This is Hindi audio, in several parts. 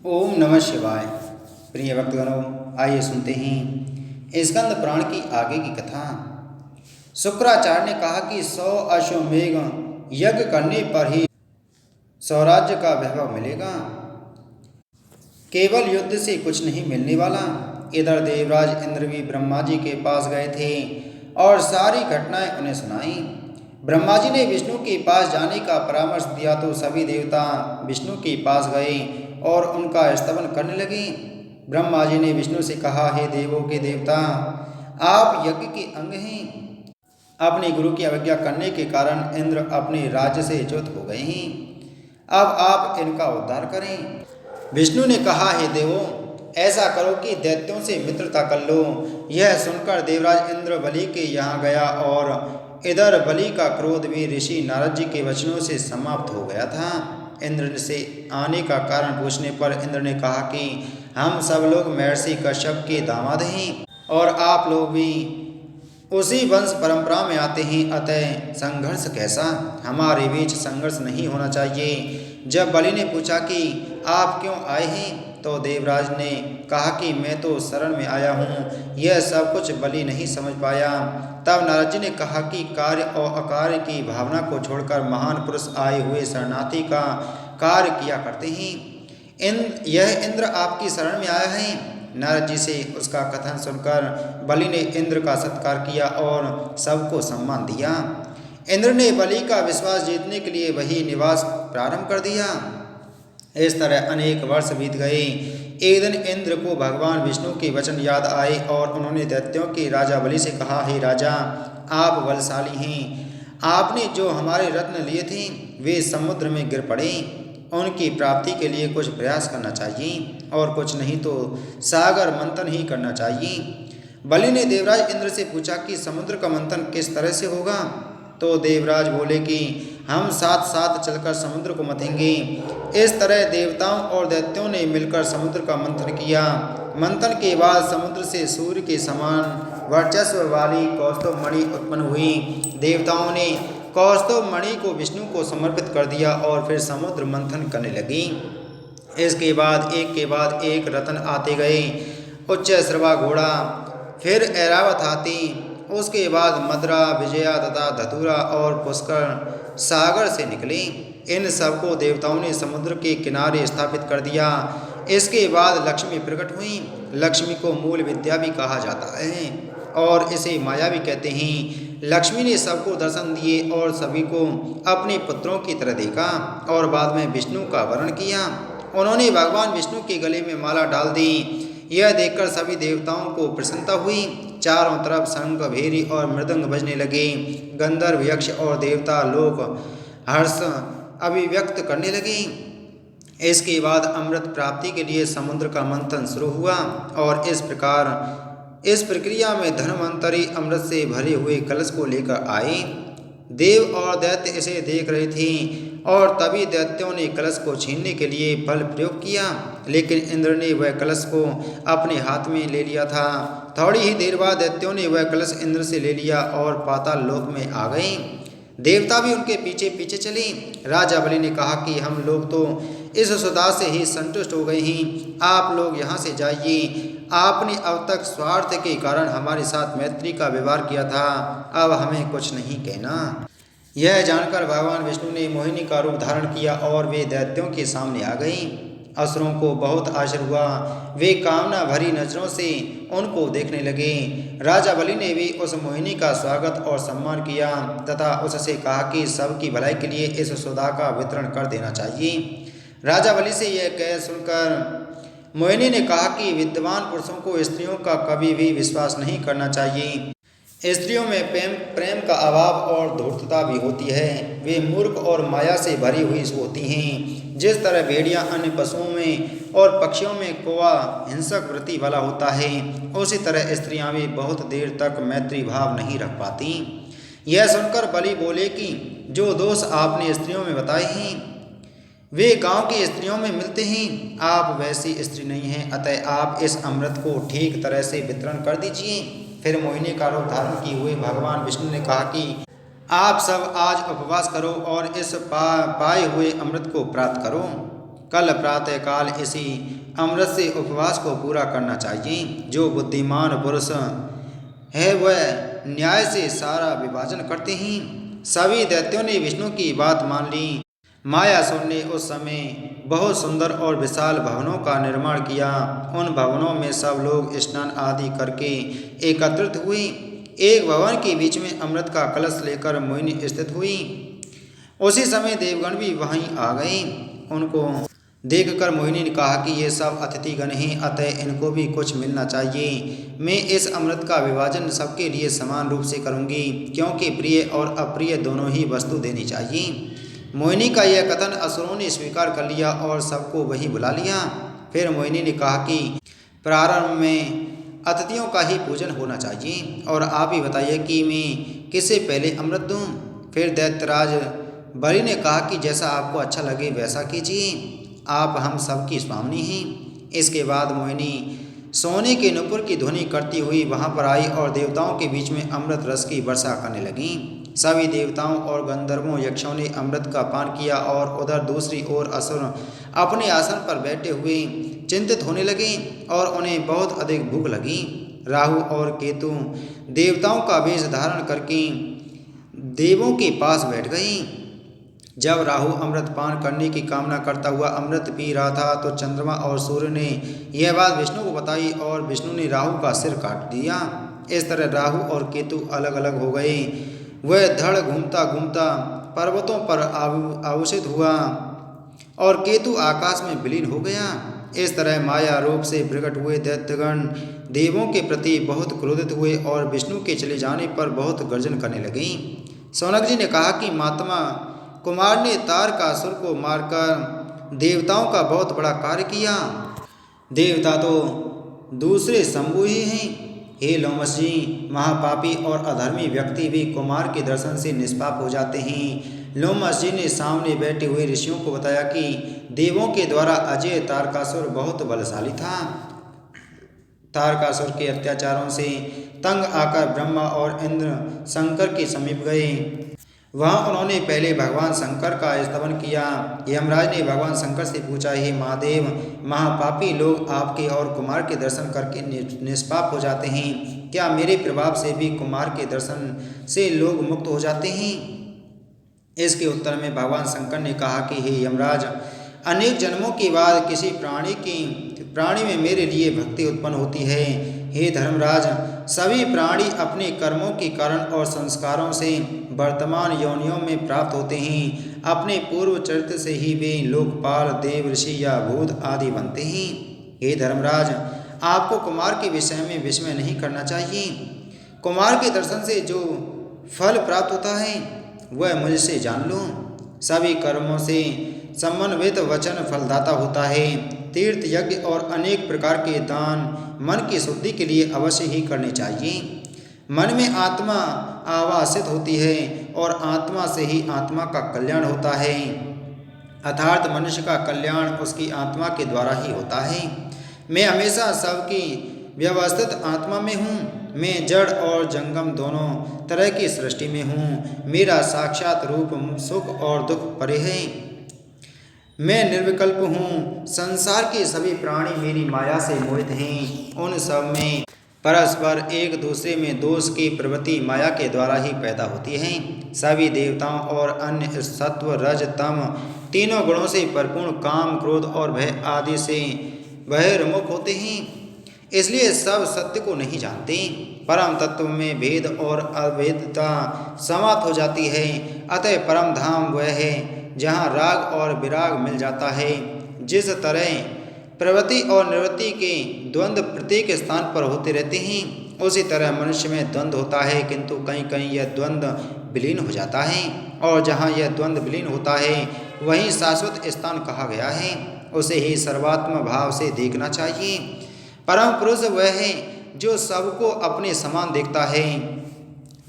ओम नमः शिवाय। प्रिय भक्तगणों, आइए सुनते हैं स्कंद पुराण की आगे की कथा। शुक्राचार्य ने कहा कि 100 अश्वमेघ यज्ञ करने पर ही स्वराज्य का वैभव मिलेगा, केवल युद्ध से कुछ नहीं मिलने वाला। इधर देवराज इंद्र भी ब्रह्मा जी के पास गए थे और सारी घटनाएं उन्हें सुनाई। ब्रह्मा जी ने विष्णु के पास जाने का परामर्श दिया तो सभी देवता विष्णु के पास गए और उनका स्तवन करने लगे। ब्रह्मा जी ने विष्णु से कहा, हे देवों के देवता, आप यज्ञ के अंग हैं। अपने गुरु की अवज्ञा करने के कारण इंद्र अपने राज्य से च्युत हो गए हैं। अब आप इनका उद्धार करें। विष्णु ने कहा, हे देवों, ऐसा करो कि दैत्यों से मित्रता कर लो। यह सुनकर देवराज इंद्र बलि के यहाँ गया और इधर बलि का क्रोध भी ऋषि नारद जी के वचनों से समाप्त हो गया था। इंद्र से आने का कारण पूछने पर इंद्र ने कहा कि हम सब लोग महर्षि कश्यप के दामाद हैं और आप लोग भी उसी वंश परंपरा में आते हैं, अतः संघर्ष कैसा? हमारे बीच संघर्ष नहीं होना चाहिए। जब बलि ने पूछा कि आप क्यों आए हैं, तो देवराज ने कहा कि मैं तो शरण में आया हूँ। यह सब कुछ बलि नहीं समझ पाया। तब नारद जी ने कहा कि कार्य और अकार्य की भावना को छोड़कर महान पुरुष आए हुए शरणार्थी का कार्य किया करते हैं। यह इंद्र आपकी शरण में आया है। नारद जी से उसका कथन सुनकर बलि ने इंद्र का सत्कार किया और सबको सम्मान दिया। इंद्र ने बलि का विश्वास जीतने के लिए वही निवास प्रारंभ कर दिया। इस तरह अनेक वर्ष बीत गए। एक दिन इंद्र को भगवान विष्णु के वचन याद आए और उन्होंने दैत्यों के राजा बलि से कहा, हे राजा, आप बलशाली हैं। आपने जो हमारे रत्न लिए थे वे समुद्र में गिर पड़े। उनकी प्राप्ति के लिए कुछ प्रयास करना चाहिए और कुछ नहीं तो सागर मंथन ही करना चाहिए। बलि ने देवराज इंद्र से पूछा कि समुद्र का मंथन किस तरह से होगा? तो देवराज बोले कि हम साथ साथ चलकर समुद्र को मथेंगे। इस तरह देवताओं और दैत्यों ने मिलकर समुद्र का मंथन किया। मंथन के बाद समुद्र से सूर्य के समान वर्चस्व वाली कौस्तुभ मणि उत्पन्न हुई। देवताओं ने कौस्तुभ मणि को विष्णु को समर्पित कर दिया और फिर समुद्र मंथन करने लगी। इसके बाद एक रत्न आते गए। उच्च श्रवा घोड़ा, फिर ऐरावत हाथी, उसके बाद मदरा, विजया तथा धतूरा और पुष्कर सागर से निकले। इन सबको देवताओं ने समुद्र के किनारे स्थापित कर दिया। इसके बाद लक्ष्मी प्रकट हुई। लक्ष्मी को मूल विद्या भी कहा जाता है और इसे माया भी कहते हैं। लक्ष्मी ने सबको दर्शन दिए और सभी को अपने पुत्रों की तरह देखा और बाद में विष्णु का वर्ण किया। उन्होंने भगवान विष्णु के गले में माला डाल दी। यह देखकर सभी देवताओं को प्रसन्नता हुई। चारों तरफ शंख, भेरी और मृदंग बजने लगे। गंधर्व, यक्ष और देवता लोग हर्ष अभिव्यक्त करने लगे। इसके बाद अमृत प्राप्ति के लिए समुद्र का मंथन शुरू हुआ और इस प्रक्रिया में धन्वंतरी अमृत से भरे हुए कलश को लेकर आए। देव और दैत्य इसे देख रहे थे और तभी दैत्यों ने कलश को छीनने के लिए बल प्रयोग किया, लेकिन इंद्र ने वह कलश को अपने हाथ में ले लिया था। थोड़ी ही देर बाद दैत्यों ने वह कलश इंद्र से ले लिया और पाताल लोक में आ गए। देवता भी उनके पीछे पीछे चले। राजा बलि ने कहा कि हम लोग तो इस सुधा से ही संतुष्ट हो गए हैं। आप लोग यहाँ से जाइए। आपने अब तक स्वार्थ के कारण हमारे साथ मैत्री का व्यवहार किया था, अब हमें कुछ नहीं कहना। यह जानकर भगवान विष्णु ने मोहिनी का रूप धारण किया और वे दैत्यों के सामने आ गई। असुरों को बहुत आश्चर्य हुआ। वे कामना भरी नजरों से उनको देखने लगे। राजा बलि ने भी उस मोहिनी का स्वागत और सम्मान किया तथा उससे कहा कि सबकी भलाई के लिए इस सुधा का वितरण कर देना चाहिए। राजा बलि से यह कह सुनकर मोहिनी ने कहा कि विद्वान पुरुषों को स्त्रियों का कभी भी विश्वास नहीं करना चाहिए। स्त्रियों में प्रेम का अभाव और धूर्तता भी होती है। वे मूर्ख और माया से भरी हुई होती हैं। जिस तरह भेड़िया अन्य पशुओं में और पक्षियों में कौवा हिंसक वृत्ति वाला होता है, उसी तरह स्त्रियां भी बहुत देर तक मैत्री भाव नहीं रख पाती। यह सुनकर बलि बोले कि जो दोष आपने स्त्रियों में बताए हैं वे गांव की स्त्रियों में मिलते हैं। आप वैसी स्त्री नहीं हैं, अतः आप इस अमृत को ठीक तरह से वितरण कर दीजिए। फिर मोहिनी का रूप धारण किए हुए भगवान विष्णु ने कहा कि आप सब आज उपवास करो और इस पाए हुए अमृत को प्राप्त करो। कल प्रातःकाल इसी अमृत से उपवास को पूरा करना चाहिए। जो बुद्धिमान पुरुष है वह न्याय से सारा विभाजन करते हैं। सभी दैत्यों ने विष्णु की बात मान ली। मायासुर ने उस समय बहुत सुंदर और विशाल भवनों का निर्माण किया। उन भवनों में सब लोग स्नान आदि करके एकत्रित हुए। एक भवन के बीच में अमृत का कलश लेकर मोहिनी स्थित हुई। उसी समय देवगण भी वहीं आ गए। उनको देखकर मोहिनी ने कहा कि ये सब अतिथिगण हैं, अतः इनको भी कुछ मिलना चाहिए। मैं इस अमृत का विभाजन सबके लिए समान रूप से करूंगी, क्योंकि प्रिय और अप्रिय दोनों ही वस्तु देनी चाहिए। मोहिनी का यह कथन असुरों ने स्वीकार कर लिया और सबको वहीं बुला लिया। फिर मोहिनी ने कहा कि प्रारंभ में अतिथियों का ही पूजन होना चाहिए, और आप ही बताइए कि मैं किसे पहले अमृत दूं। फिर दैत्यराज बलि ने कहा कि जैसा आपको अच्छा लगे वैसा कीजिए, आप हम सबकी स्वामिनी हैं। इसके बाद मोहिनी सोने के नुपुर की ध्वनि करती हुई वहां पर आई और देवताओं के बीच में अमृत रस की वर्षा करने लगी। सभी देवताओं और गंधर्वों यक्षों ने अमृत का पान किया, और उधर दूसरी ओर असुर अपने आसन पर बैठे हुए चिंतित होने लगे और उन्हें बहुत अधिक भूख लगी। राहु और केतु देवताओं का वेश धारण करके देवों के पास बैठ गए। जब राहु अमृत पान करने की कामना करता हुआ अमृत पी रहा था तो चंद्रमा और सूर्य ने यह बात विष्णु को बताई, और विष्णु ने राहु का सिर काट दिया। इस तरह राहु और केतु अलग अलग हो गए। वह धड़ घूमता घूमता पर्वतों पर आवेशित हुआ और केतु आकाश में विलीन हो गया। इस तरह माया रूप से प्रकट हुए दैत्यगण देवों के प्रति बहुत क्रोधित हुए और विष्णु के चले जाने पर बहुत गर्जन करने लगे। शौनक जी ने कहा कि महात्मा कुमार ने तारकासुर को मारकर देवताओं का बहुत बड़ा कार्य किया। देवता तो दूसरे शंभु ही हैं। हे लोमस जी, महापापी और अधर्मी व्यक्ति भी कुमार के दर्शन से निष्पाप हो जाते हैं। लोमस जी ने सामने बैठे हुए ऋषियों को बताया कि देवों के द्वारा अजय तारकासुर बहुत बलशाली था। तारकासुर के अत्याचारों से तंग आकर ब्रह्मा और इंद्र शंकर के समीप गए। वहाँ उन्होंने पहले भगवान शंकर का स्तवन किया। यमराज ने भगवान शंकर से पूछा, हे महादेव, महापापी लोग आपके और कुमार के दर्शन करके निष्पाप हो जाते हैं, क्या मेरे प्रभाव से भी कुमार के दर्शन से लोग मुक्त हो जाते हैं? इसके उत्तर में भगवान शंकर ने कहा कि हे यमराज, अनेक जन्मों के बाद किसी प्राणी में मेरे लिए भक्ति उत्पन्न होती है। हे धर्मराज, सभी प्राणी अपने कर्मों के कारण और संस्कारों से वर्तमान योनियों में प्राप्त होते हैं। अपने पूर्व चरित्र से ही वे लोकपाल, देव, ऋषि या भूत आदि बनते हैं। हे धर्मराज, आपको कुमार के विषय में विस्मय नहीं करना चाहिए। कुमार के दर्शन से जो फल प्राप्त होता है वह मुझसे जान लो। सभी कर्मों से समन्वित वचन फलदाता होता है। तीर्थ, यज्ञ और अनेक प्रकार के दान मन की शुद्धि के लिए अवश्य ही करने चाहिए। मन में आत्मा आवासित होती है और आत्मा से ही आत्मा का कल्याण होता है। अर्थात मनुष्य का कल्याण उसकी आत्मा के द्वारा ही होता है। मैं हमेशा सबकी व्यवस्थित आत्मा में हूँ। मैं जड़ और जंगम दोनों तरह की सृष्टि में हूँ। मेरा साक्षात रूप सुख और दुख परे है। मैं निर्विकल्प हूँ। संसार के सभी प्राणी मेरी माया से मोहित हैं। उन सब में परस्पर एक दूसरे में दोष की प्रवृत्ति माया के द्वारा ही पैदा होती है। सभी देवताओं और अन्य सत्व, रज, तम तीनों गुणों से परिपूर्ण काम, क्रोध और भय आदि से बहिर्मुख होते हैं। इसलिए सब सत्य को नहीं जानते। परम तत्व में भेद और अभेदता समाप्त हो जाती है। अतः परम धाम वह है जहाँ राग और विराग मिल जाता है। जिस तरह प्रवृत्ति और निवृत्ति के द्वंद्व प्रत्येक स्थान पर होते रहते हैं, उसी तरह मनुष्य में द्वंद्व होता है, किंतु कहीं कहीं यह द्वंद्व विलीन हो जाता है, और जहाँ यह द्वंद्व विलीन होता है वहीं शाश्वत स्थान कहा गया है। उसे ही सर्वात्म भाव से देखना चाहिए। परम पुरुष वह है जो सबको अपने समान देखता है।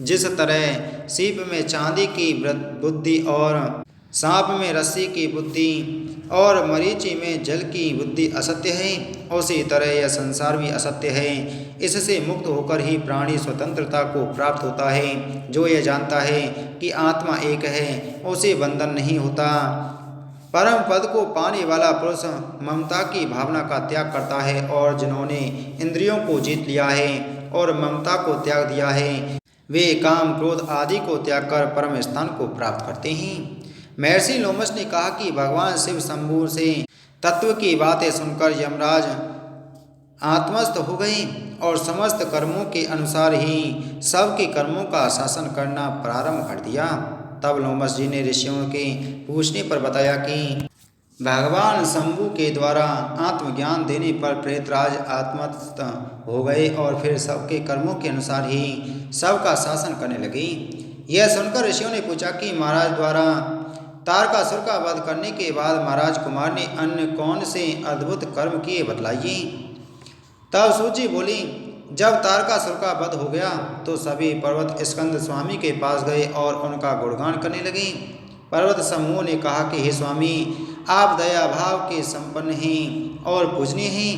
जिस तरह सीप में चांदी की बुद्धि और सांप में रस्सी की बुद्धि और मरीचि में जल की बुद्धि असत्य है, उसी तरह यह संसार भी असत्य है। इससे मुक्त होकर ही प्राणी स्वतंत्रता को प्राप्त होता है। जो यह जानता है कि आत्मा एक है, उसे बंधन नहीं होता। परम पद को पाने वाला पुरुष ममता की भावना का त्याग करता है, और जिन्होंने इंद्रियों को जीत लिया है और ममता को त्याग दिया है वे काम क्रोध आदि को त्याग कर परम स्थान को प्राप्त करते हैं। महर्षि लोमश ने कहा कि भगवान शिव शंभु से तत्व की बातें सुनकर यमराज आत्मस्थ हो गए और समस्त कर्मों के अनुसार ही सबके कर्मों का शासन करना प्रारंभ कर दिया। तब लोमश जी ने ऋषियों के पूछने पर बताया कि भगवान शंभु के द्वारा आत्मज्ञान देने पर प्रेतराज आत्मस्थ हो गए और फिर सबके कर्मों के अनुसार ही सबका शासन करने लगे। यह सुनकर ऋषियों ने पूछा कि महाराज द्वारा तारकासुर का वध करने के बाद महाराज कुमार ने अन्य कौन से अद्भुत कर्म किए बतलाइए। तब सूची बोली, जब तारकासुर का वध हो गया तो सभी पर्वत स्कंद स्वामी के पास गए और उनका गुणगान करने लगे। पर्वत समूह ने कहा कि हे स्वामी, आप दया भाव के संपन्न हैं और पूजनीय हैं।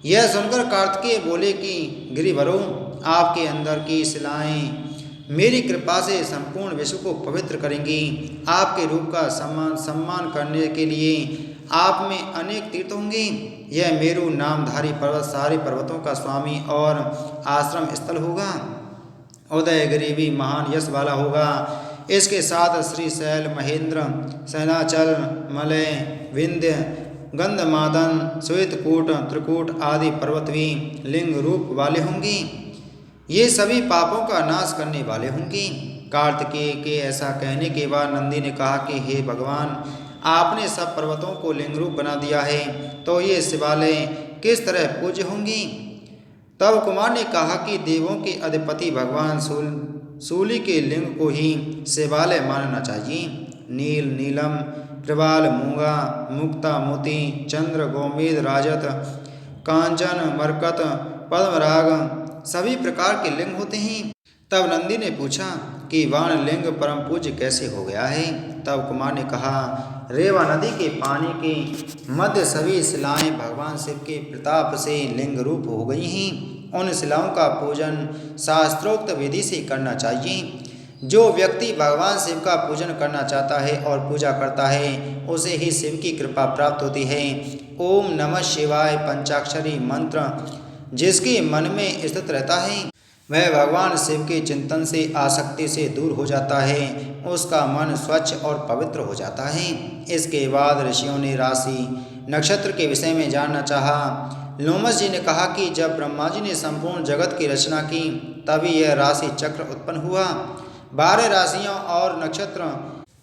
यह सुनकर कार्तिकेय बोले कि गिरिवरो, आपके अंदर की शिलाएं मेरी कृपा से संपूर्ण विश्व को पवित्र करेंगी। आपके रूप का सम्मान करने के लिए आप में अनेक तीर्थ होंगे। यह मेरु नामधारी पर्वत सारे पर्वतों का स्वामी और आश्रम स्थल होगा। उदयगिरि भी महान यश वाला होगा। इसके साथ श्रीशैल, महेंद्र, सैलाचल, मलय, विंध्य, गंधमादन, श्वेतकूट, त्रिकूट आदि पर्वत भी लिंग रूप वाले होंगे। ये सभी पापों का नाश करने वाले होंगे। कार्तिकेय के ऐसा कहने के बाद नंदी ने कहा कि हे भगवान, आपने सब पर्वतों को लिंग रूप बना दिया है, तो ये शिवालय किस तरह पूज्य होंगी। तब कुमार ने कहा कि देवों के अधिपति भगवान शूली के लिंग को ही शिवालय मानना चाहिए। नील, नीलम, प्रवाल, मूंगा, मुक्ता, मोती, चंद्र, गोमेद, राजत, कांचन, मरकत, पद्मराग सभी प्रकार के लिंग होते हैं। तब नंदी ने पूछा कि वाण लिंग परम पूज्य कैसे हो गया है। तब कुमार ने कहा, रेवा नदी के पानी के मध्य सभी शिलाएं भगवान शिव के प्रताप से लिंग रूप हो गई हैं। उन शिलाओं का पूजन शास्त्रोक्त विधि से करना चाहिए। जो व्यक्ति भगवान शिव का पूजन करना चाहता है और पूजा करता है उसे ही शिव की कृपा प्राप्त होती है। ओम नमः शिवाय पंचाक्षरी मंत्र जिसके मन में स्थित रहता है वह भगवान शिव के चिंतन से आसक्ति से दूर हो जाता है, उसका मन स्वच्छ और पवित्र हो जाता है। इसके बाद ऋषियों ने राशि नक्षत्र के विषय में जानना चाहा। लोमश जी ने कहा कि जब ब्रह्मा जी ने संपूर्ण जगत की रचना की तभी यह राशि चक्र उत्पन्न हुआ। 12 राशियां और नक्षत्र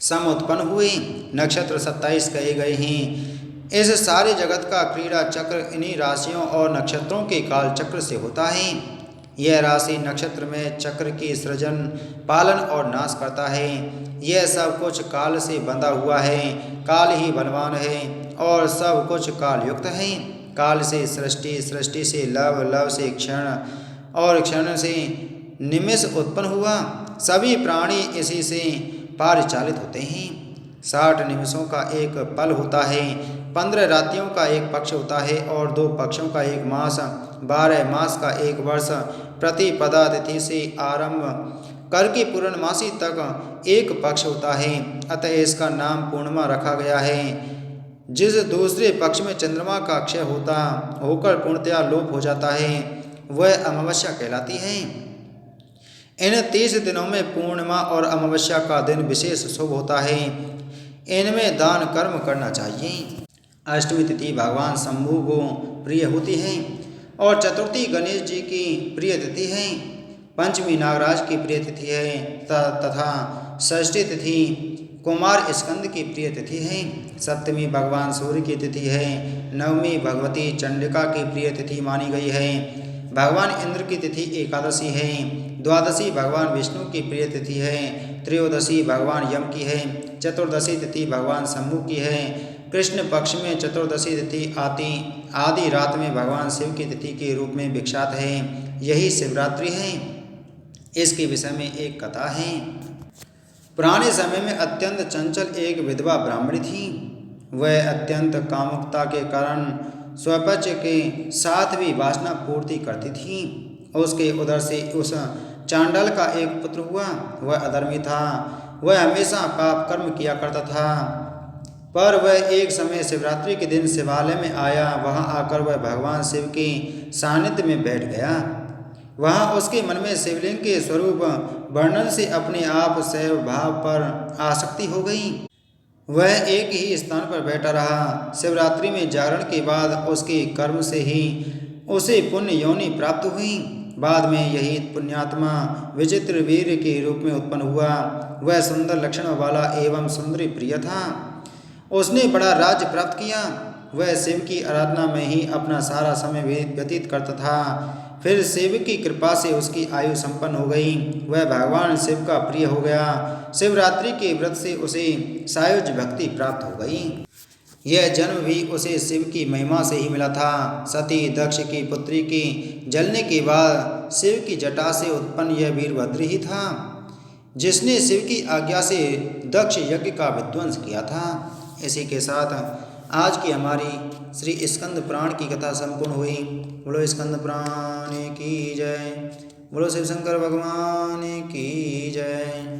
सम उत्पन्न हुए। नक्षत्र 27 कहे गए हैं। इस सारे जगत का क्रीड़ा चक्र इन्हीं राशियों और नक्षत्रों के काल चक्र से होता है। यह राशि नक्षत्र में चक्र की सृजन, पालन और नाश करता है। यह सब कुछ काल से बंधा हुआ है। काल ही बलवान है और सब कुछ काल युक्त है। काल से सृष्टि, सृष्टि से लव, लव से क्षण और क्षण से निमिष उत्पन्न हुआ। सभी प्राणी इसी से परिचालित होते हैं। 60 निमिषों का एक पल होता है, 15 रात्रियों का एक पक्ष होता है और 2 पक्षों का एक मास, 12 मास का एक वर्ष। प्रतिपदा तिथि से आरंभ करके पूर्णमासी तक एक पक्ष होता है, अतः इसका नाम पूर्णिमा रखा गया है। जिस दूसरे पक्ष में चंद्रमा का क्षय होकर पूर्णतया लोप हो जाता है वह अमावस्या कहलाती है। इन 30 दिनों में पूर्णिमा और अमावस्या का दिन विशेष शुभ होता है। इनमें दान कर्म करना चाहिए। अष्टमी तिथि भगवान शंभु को प्रिय होती है और चतुर्थी गणेश जी की प्रिय तिथि है। पंचमी नागराज की प्रिय तिथि है तथा षष्ठी तिथि कुमार स्कंद की प्रिय तिथि है। सप्तमी भगवान सूर्य की तिथि है। नवमी भगवती चंडिका की प्रिय तिथि मानी गई है। भगवान इंद्र की तिथि एकादशी है। द्वादशी भगवान विष्णु की प्रिय तिथि है। त्रयोदशी भगवान यम की है। चतुर्दशी तिथि भगवान शंभु की है। कृष्ण पक्ष में चतुर्दशी तिथि आदि रात में भगवान शिव की तिथि के रूप में विख्यात है। यही शिवरात्रि है। इसके विषय में एक कथा है। पुराने समय में अत्यंत चंचल एक विधवा ब्राह्मणी थी। वह अत्यंत कामुकता के कारण स्वपच के साथ भी वासना पूर्ति करती थी। उसके उदर से उस चांडाल का एक पुत्र हुआ। वह अधर्मी था। वह हमेशा पाप कर्म किया करता था। पर वह एक समय शिवरात्रि के दिन शिवालय में आया। वहां आकर वह भगवान शिव के सानिध्य में बैठ गया। वहां उसके मन में शिवलिंग के स्वरूप वर्णन से अपने आप शैव भाव पर आसक्ति हो गई। वह एक ही स्थान पर बैठा रहा। शिवरात्रि में जागरण के बाद उसके कर्म से ही उसे पुण्य योनि प्राप्त हुई। बाद में यही पुण्यात्मा विचित्र वीर के रूप में उत्पन्न हुआ। वह सुंदर लक्षणों वाला एवं सुंदरी प्रिय था। उसने बड़ा राज्य प्राप्त किया। वह शिव की आराधना में ही अपना सारा समय व्यतीत करता था। फिर शिव की कृपा से उसकी आयु संपन्न हो गई। वह भगवान शिव का प्रिय हो गया। शिवरात्रि के व्रत से उसे सायुज भक्ति प्राप्त हो गई। यह जन्म भी उसे शिव की महिमा से ही मिला था। सती दक्ष की पुत्री के जलने के बाद शिव की जटा से उत्पन्न यह वीरभद्र ही था, जिसने शिव की आज्ञा से दक्ष यज्ञ का विध्वंस किया था। इसी के साथ आज की हमारी श्री स्कंद पुराण की कथा संपूर्ण हुई। बोलो स्कंद पुराण की जय। बोलो शिव शंकर भगवान की जय।